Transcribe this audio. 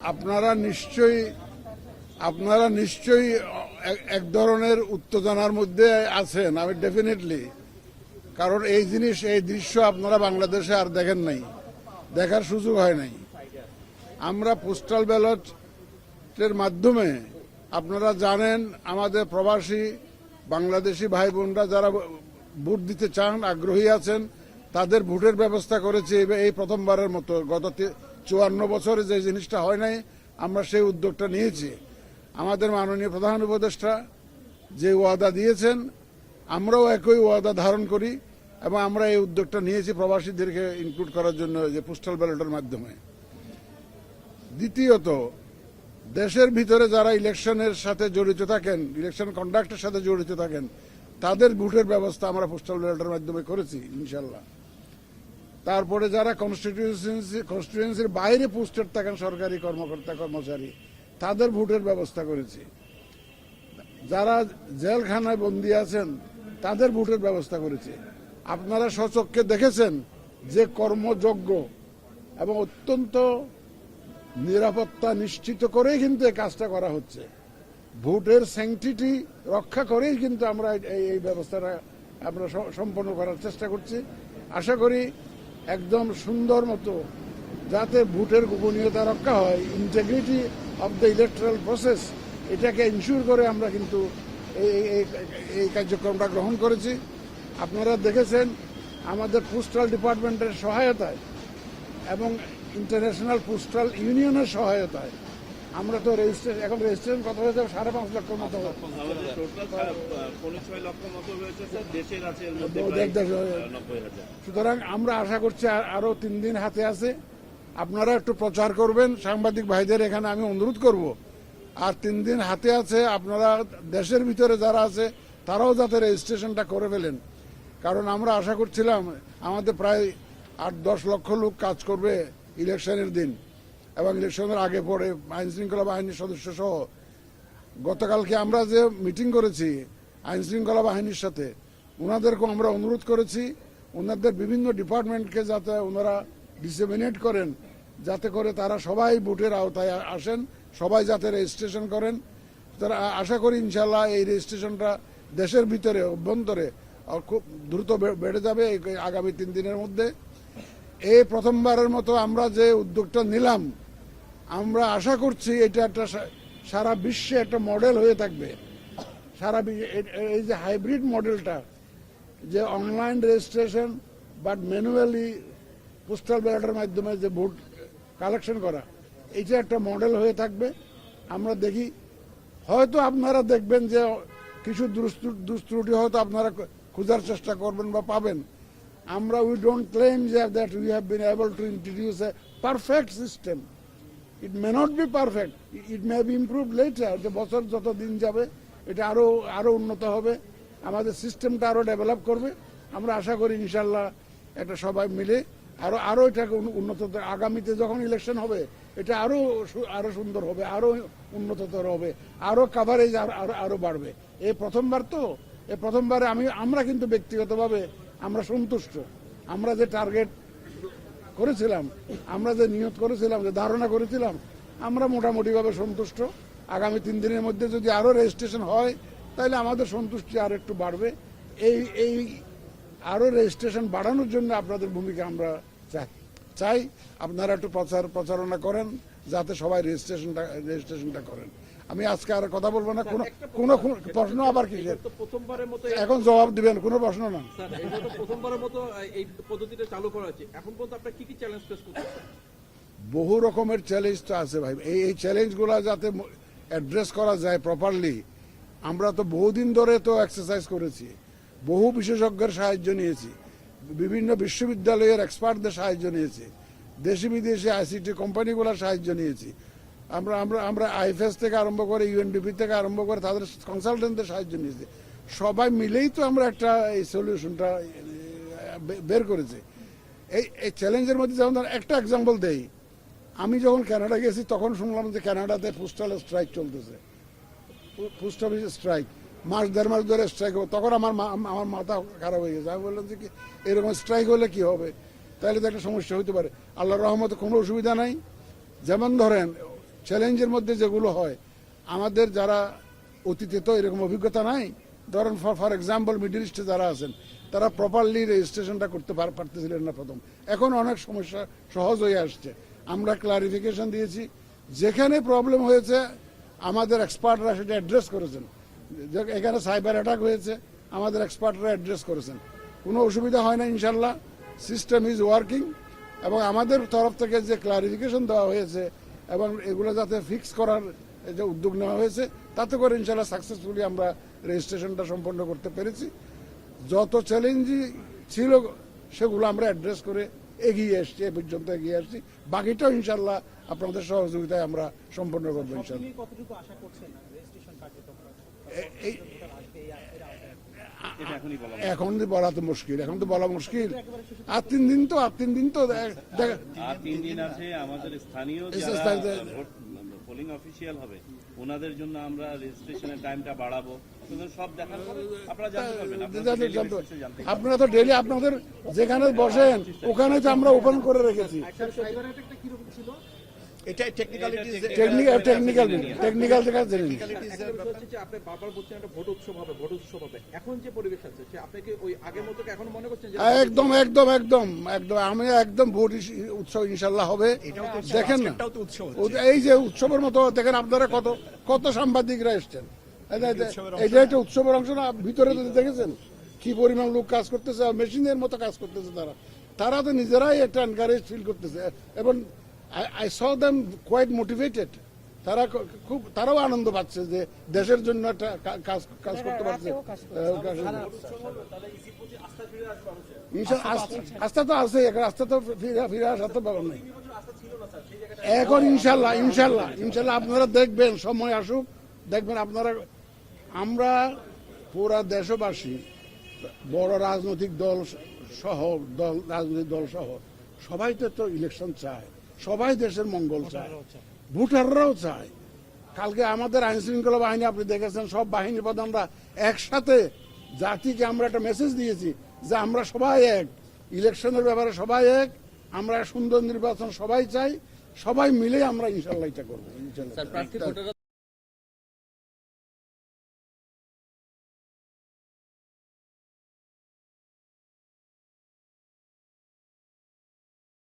আপনারা নিশ্চয়ই এক ধরনের উত্তেজনার মধ্যে আছেন। আমি ডেফিনেটলি, কারণ এই দৃশ্য আপনারা বাংলাদেশে আর দেখেন নাই, দেখার সুযোগ হয় নাই। আমরা পোস্টাল ব্যালটের মাধ্যমে, আপনারা জানেন, আমাদের প্রবাসী বাংলাদেশি ভাই বোনরা যারা ভোট দিতে চান, আগ্রহী আছেন, তাদের ভোটের ব্যবস্থা করেছি এই প্রথমবারের মতো। গত 54 বছরে যে জিনিসটা হয় নাই, আমরা সেই উদ্যোগটা নিয়েছি। আমাদের মাননীয় প্রধান উপদেষ্টা যে ওয়াদা দিয়েছেন, আমরাও একই ওয়াদা ধারণ করি এবং আমরা এই উদ্যোগটা নিয়েছি প্রবাসীদেরকে ইনক্লুড করার জন্য, যে পোস্টাল ব্যালটের মাধ্যমে। দ্বিতীয়ত, দেশের ভিতরে যারা ইলেকশনের সাথে জড়িত থাকেন, ইলেকশন কন্ডাক্টের সাথে জড়িত থাকেন, তাদের ভোটের ব্যবস্থা আমরা পোস্টাল ব্যালটের মাধ্যমে করেছি ইনশাল্লাহ। তারপরে যারা কনস্টিটিউয়েন্সির বাইরে পোস্টেড থাকেন, সরকারি কর্মকর্তা কর্মচারী, তাদের ভোটের ব্যবস্থা করেছি। যারা জেলখানায় বন্দী আছেন, তাদের ভোটের ব্যবস্থা করেছি। আপনারা স্বচক্ষে দেখেছেন যে কর্মযোগ্য এবং অত্যন্ত নিরাপত্তা নিশ্চিত করেই কিন্তু এই কাজটা করা হচ্ছে। ভোটের স্যাংটিটি রক্ষা করেই কিন্তু আমরা এই ব্যবস্থাটা আমরা সম্পন্ন করার চেষ্টা করছি। আশা করি একদম সুন্দর মতো যাতে ভোটের গোপনীয়তা রক্ষা হয়, integrity of the electoral process, এটাকে ইনশিওর করে আমরা কিন্তু এই কার্যক্রমটা গ্রহণ করেছি। আপনারা দেখেছেন আমাদের পোস্টাল ডিপার্টমেন্টের সহায়তায় এবং ইন্টারন্যাশনাল পোস্টাল ইউনিয়নের সহায়তায় আমরা তো এখন রেজিস্ট্রেশন কত হয়ে যাবে, 5.5 লক্ষ মতো। সুতরাং আমরা আশা করছি আরো 3 দিন হাতে আছে। আপনারা একটু প্রচার করবেন, সাংবাদিক ভাইদের এখানে আমি অনুরোধ করব। আর 3 দিন হাতে আছে, আপনারা দেশের ভিতরে যারা আছে তারাও যাতে রেজিস্ট্রেশনটা করে ফেলেন। কারণ আমরা আশা করছিলাম আমাদের প্রায় 8-10 লক্ষ লোক কাজ করবে ইলেকশনের দিন এবং ইলেকশনের আগে পরে, আইন শৃঙ্খলা বাহিনীর সদস্য সহ। গতকালকে আমরা যে মিটিং করেছি আইন শৃঙ্খলা বাহিনীর সাথে, ওনাদেরকেও আমরা অনুরোধ করেছি ওনাদের বিভিন্ন ডিপার্টমেন্টকে যাতে ওনারা ডিসেমিনেট করেন, যাতে করে তারা সবাই ভোটের আওতায় আসেন, সবাই যাতে রেজিস্ট্রেশন করেন। তারা আশা করি ইনশাল্লাহ এই রেজিস্ট্রেশনটা দেশের ভিতরে অভ্যন্তরে খুব দ্রুত বেড়ে যাবে আগামী 3 দিনের মধ্যে। এই প্রথমবারের মতো আমরা যে উদ্যোগটা নিলাম, আমরা আশা করছি এটা একটা সারা বিশ্বে একটা মডেল হয়ে থাকবে। এই যে হাইব্রিড মডেলটা, যে online registration but manually postal ব্যালটের মাধ্যমে যে ভোট কালেকশন করা, এটা একটা মডেল হয়ে থাকবে। আমরা দেখি, হয়তো আপনারা দেখবেন যে কিছু দুষ্ত্রুটি হয়তো আপনারা খোঁজার চেষ্টা করবেন বা পাবেন। আমরা we don't claim that we have been able to introduce a perfect system. It may not be perfect. It may be improved later. যে বছর যত দিন যাবে এটা আরো উন্নত হবে, আমাদের সিস্টেমটা আরো ডেভেলপ করবে। আমরা আশা করি ইনশাল্লাহ একটা সবাই মিলে আরো এটাকে উন্নত, আগামীতে যখন ইলেকশন হবে এটা আরো সুন্দর হবে, আরো উন্নততর হবে, আরো কাভারেজ আরো বাড়বে। এই প্রথমবারে আমরা কিন্তু ব্যক্তিগতভাবে আমরা সন্তুষ্ট। আমরা যে টার্গেট করেছিলাম, আমরা যে নিয়ত করেছিলাম, যে ধারণা করেছিলাম, আমরা মোটামুটিভাবে সন্তুষ্ট। আগামী 3 দিনের মধ্যে যদি আরো রেজিস্ট্রেশন হয়, তাহলে আমাদের সন্তুষ্টি আর একটু বাড়বে। এই আরো রেজিস্ট্রেশন বাড়ানোর জন্য আপনাদের ভূমিকা আমরা চাই। আপনারা একটু প্রচারণা করেন যাতে সবাই রেজিস্ট্রেশনটা করেন। আমি আজকে আর কথা বলবো না। কোনো প্রশ্ন আবার কিসের? প্রথমবারের মতো এখন জবাব দিবেন, কোনো প্রশ্ন না। প্রথমবারের মতো এই পদ্ধতিটা চালু করা হচ্ছে, এখন পর্যন্ত আপনারা কি চ্যালেঞ্জ ফেস করতেছেন? বহু রকমের চ্যালেঞ্জ তো আছে ভাই। এই চ্যালেঞ্জগুলো যাতে অ্যাড্রেস করা যায় প্রপারলি, আমরা তো বহুদিন ধরে তো এক্সারসাইজ করেছি, বহু বিশেষজ্ঞের সাহায্য নিয়েছি, বিভিন্ন বিশ্ববিদ্যালয়ের এক্সপার্টদের সাহায্য নিয়েছি, দেশি বিদেশি আইসিটি কোম্পানিগুলোর সাহায্য নিয়েছি। আমরা আইএফএস থেকে আরম্ভ করে ইউএনডিপি থেকে আরম্ভ করে তাদের কনসালটেন্টদের সাহায্য নিয়েছি। সবাই মিলেই তো আমরা এই সলিউশনটা বের করেছি। এই চ্যালেঞ্জের মধ্যে যেমন একটা এক্সাম্পল দেই, আমি যখন কানাডা গেছি তখন শুনলাম যে কানাডাতে পোস্টাল স্ট্রাইক চলতেছে, পোস্ট অফিস স্ট্রাইক, 1.5 মাস ধরে স্ট্রাইক হবে। তখন আমার মাথা খারাপ হয়ে গেছে। আমি বললাম যে কি এরকম স্ট্রাইক হলে কি হবে, তাহলে তো একটা সমস্যা হতে পারে। আল্লাহর রহমতে কোনো অসুবিধা নাই। যেমন ধরেন চ্যালেঞ্জের মধ্যে যেগুলো হয়, আমাদের যারা অতীতে তো এরকম অভিজ্ঞতা নাই, ধরেন ফর এক্সাম্পল মিডল ইস্টে যারা আছেন তারা প্রপারলি রেজিস্ট্রেশনটা করতে পারতেছিলেন না প্রথম, এখন অনেক সমস্যা সহজ হয়ে আসছে। আমরা ক্লারিফিকেশন দিয়েছি, যেখানে প্রবলেম হয়েছে আমাদের এক্সপার্টরা সেটা অ্যাড্রেস করেছেন। এখানে সাইবার অ্যাটাক হয়েছে, আমাদের এক্সপার্টরা অ্যাড্রেস করেছেন, কোনো অসুবিধা হয় না ইনশাল্লাহ। সিস্টেম ইজ ওয়ার্কিং, এবং আমাদের তরফ থেকে যে ক্লারিফিকেশন দেওয়া হয়েছে এবং এগুলো যাতে ফিক্স করার যে উদ্যোগ নেওয়া হয়েছে, তাতে করে ইনশাল্লাহ সাকসেসফুলি আমরা রেজিস্ট্রেশনটা সম্পন্ন করতে পেরেছি। যত চ্যালেঞ্জই ছিল সেগুলো আমরা অ্যাড্রেস করে এগিয়ে এসছি, এ পর্যন্ত এগিয়ে আসছি। বাকিটাও ইনশাল্লাহ আপনাদের সহযোগিতায় আমরা সম্পন্ন করবো ইনশাল্লাহ। কতটুকু আশা করছেন রেজিস্ট্রেশন কার্যক্রম এখন বলা তো মুশকিল, এখন তো বলা মুশকিল। আর 3 দিন তো আর 3 দিন আছে। আমাদের স্থানীয় পোলিং অফিসিয়াল হবে ওনাদের জন্য আমরা রেজিস্ট্রেশনের টাইমটা বাড়াবো। সব দেখার পরে আপনারা জানতে পারবেন। আপনারা তো ডেইলি আপনাদের যেখানে বসেন ওখানে তো আমরা ওপেন করে রেখেছি। এটা টেকনিক্যাল দেখা জেনে একটা বিষয় হচ্ছে যে আপনি বারবার বলছেন একটা ভোট উৎসব হবে, ভোট উৎসব হবে। এখন যে পরিবেশ আছে সে আপনি কি ওই আগের মতো কি এখন মনে করছেন যে একদম একদম একদম একদম আমি একদম ভোট উৎসব ইনশাল্লাহ হবে। দেখেন না এই যে উৎসবের মতো, দেখেন আপনারা কত কত সাংবাদিকরা এসছেন, এটা একটা উৎসবের অংশ না? ভিতরে তো দেখেছেন কি পরিমাণ লোক কাজ করতেছে, মেশিনের মতো কাজ করতেছে। তারা তো নিজেরাই একটা এনকারেজ ফিল করতেছে, এবং I saw them quite motivated. তারাও আনন্দ পাচ্ছে যে দেশের জন্য একটা কাজ করতে পারছে। আস্থা তো আছে, আস্থা তো ফিরে আসার তো ব্যাপার নেই এখন। ইনশাল্লাহ ইনশাল্লাহ ইনশাল্লাহ আপনারা দেখবেন, সময় আসুক দেখবেন আপনারা। আমরা পুরা দেশবাসী, বড় রাজনৈতিক দল সহ রাজনৈতিক দল সহ সবাই তো ইলেকশন চায়, সবাই দেশের মঙ্গল চায়, ভোটাররাও চায়। কালকে আমাদের আইন শৃঙ্খলা বাহিনী আপনি দেখেছেন, সব বাহিনীর প্রধানরা একসাথে জাতিকে আমরা একটা মেসেজ দিয়েছি যে আমরা সবাই এক, ইলেকশনের ব্যাপারে সবাই এক, আমরা সুন্দর নির্বাচন সবাই চাই, সবাই মিলে আমরা ইনশাল্লাহ এটা করবো।